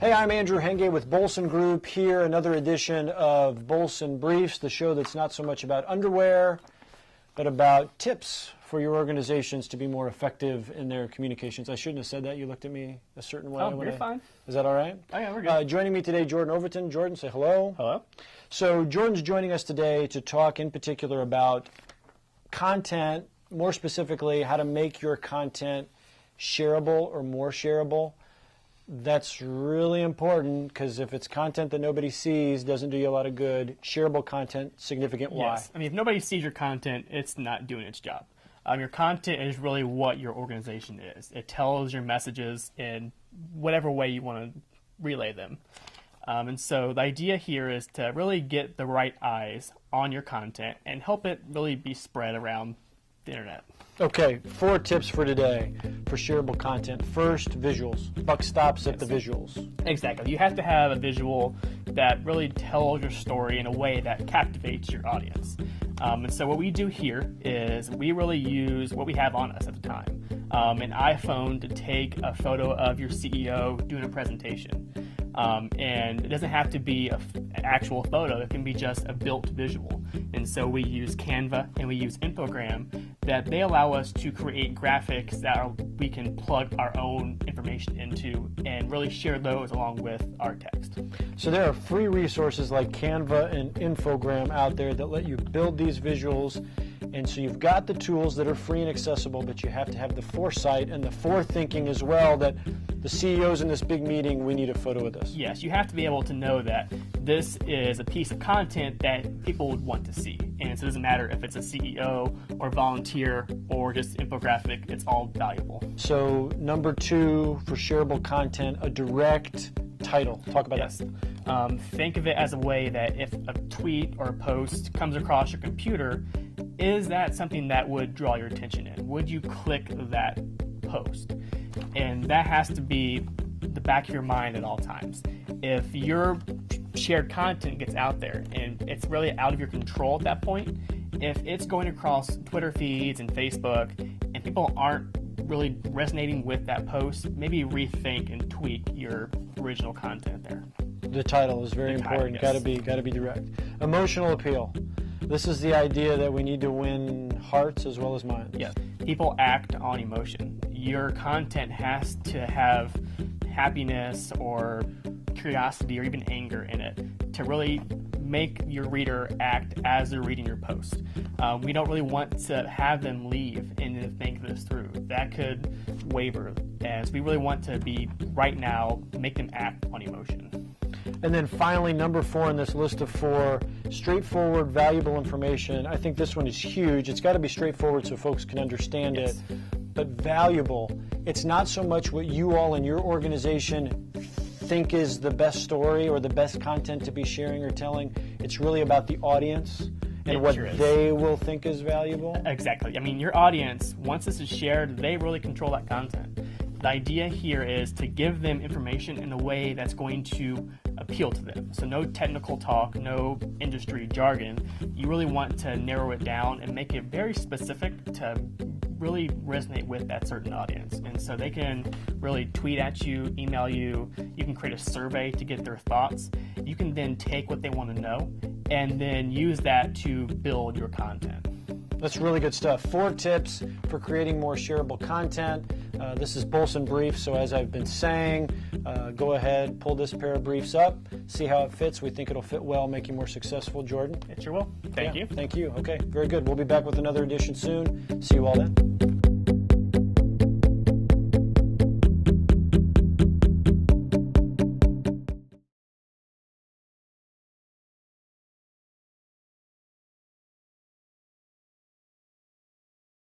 Hey, I'm Andrew Henge with Bohlsen Group here, another edition of Bohlsen Briefs, the show that's not so much about underwear, but about tips for your organizations to be more effective in their communications. I shouldn't have said that. You looked at me a certain way. Oh, you're fine. Is that all right? Oh, yeah, we're good. Joining me today, Jordan Overton. Jordan, say hello. Hello. So Jordan's joining us today to talk in particular about content, more specifically, how to make your content shareable or more shareable. That's really important because if it's content that nobody sees, doesn't do you a lot of good. Shareable content, significant why? Yes. I mean, if nobody sees your content, it's not doing its job. Your content is really what your organization is. It tells your messages in whatever way you want to relay them. And so the idea here is to really get the right eyes on your content and help it really be spread around the internet. Okay, 4 tips for today for shareable content. First, visuals. Buck stops at the visuals. Exactly. You have to have a visual that really tells your story in a way that captivates your audience. And so what we do here is we really use what we have on us at the time. An iPhone to take a photo of your CEO doing a presentation. And it doesn't have to be an actual photo. It can be just a built visual. And so we use Canva and we use Infogram that they allow us to create graphics that we can plug our own information into and really share those along with our text. So there are free resources like Canva and Infogram out there that let you build these visuals. And so you've got the tools that are free and accessible, but you have to have the foresight and the forethinking as well that the CEO's in this big meeting, we need a photo of this. Yes, you have to be able to know that this is a piece of content that people would want to see. And so it doesn't matter if it's a CEO or volunteer or just infographic, it's all valuable. So number 2 for shareable content, a direct title. Talk about that. Think of it as a way that if a tweet or a post comes across your computer, is that something that would draw your attention in? Would you click that post? And that has to be the back of your mind at all times. If your shared content gets out there and it's really out of your control at that point, if it's going across Twitter feeds and Facebook and people aren't really resonating with that post, maybe rethink and tweak your original content there. The title is very important. Got to be direct. Emotional appeal. This is the idea that we need to win hearts as well as minds. Yes. People act on emotion. Your content has to have happiness or curiosity or even anger in it to really make your reader act as they're reading your post. We don't really want to have them leave and then think this through. That could waver, as we really want to be right now, make them act on emotion. And then finally, number 4 in this list of 4, straightforward, valuable information. I think this one is huge. It's got to be straightforward so folks can understand it, but valuable. It's not so much what you all in your organization think is the best story or the best content to be sharing or telling. It's really about the audience and what they will think is valuable. Exactly. I mean, your audience, once this is shared, they really control that content. The idea here is to give them information in a way that's going to appeal to them. So no technical talk, no industry jargon. You really want to narrow it down and make it very specific to really resonate with that certain audience. And so they can really tweet at you, email you, you can create a survey to get their thoughts. You can then take what they want to know and then use that to build your content. That's really good stuff. 4 tips for creating more shareable content. This is Bohlsen Brief, so as I've been saying, go ahead, pull this pair of briefs up, see how it fits. We think it'll fit well, make you more successful. Jordan? It sure will. Thank you. Thank you. Okay, very good. We'll be back with another edition soon. See you all then.